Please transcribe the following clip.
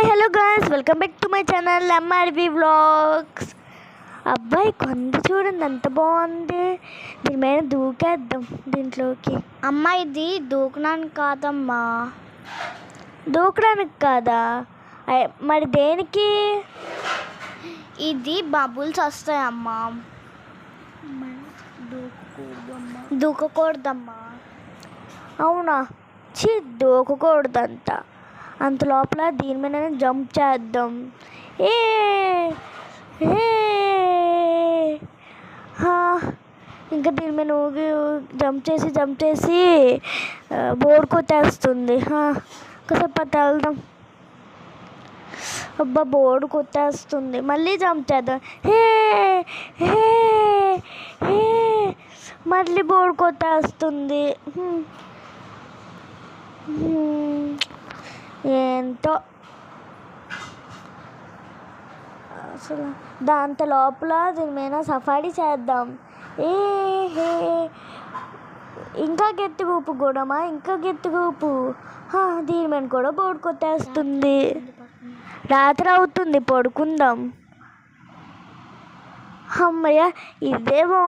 Hello guys, welcome back to my channel MRV vlogs. అబ్బాయి కొండ చూడండి ఎంత బాగుంది. దీని మీద దూకేద్దాం దీంట్లోకి. అమ్మ ఇది దూకడానికి కాదమ్మా. దూకడానికి కాదా? మరి దేనికి? ఇది బబుల్స్ వస్తాయమ్మా. దూకకూడదమ్మా. అవునా? దూకకూడదంట. అంత లోపల దీని మీద జంప్ చేద్దాం. ఇంకా దీని మీద ఊగి జంప్ చేసి బోర్డు కొట్టేస్తుంది. కాసేపు అట్లా వెళ్దాం. అబ్బా, బోర్డు కొట్టేస్తుంది. మళ్ళీ జంప్ చేద్దాం. మళ్ళీ బోర్డు కొట్టేస్తుంది. ఏంటో అసలు దాంతో లోపల దీని మీద సఫారీ చేద్దాం. ఇంకా గట్టిగా ఊపు గూడమా, ఇంకా గట్టిగా ఊపు. దీని మీద కూడా బోర్డు కొట్టేస్తుంది. రాత్రి అవుతుంది, పడుకుందాం. అమ్మయ్య, ఇదేమో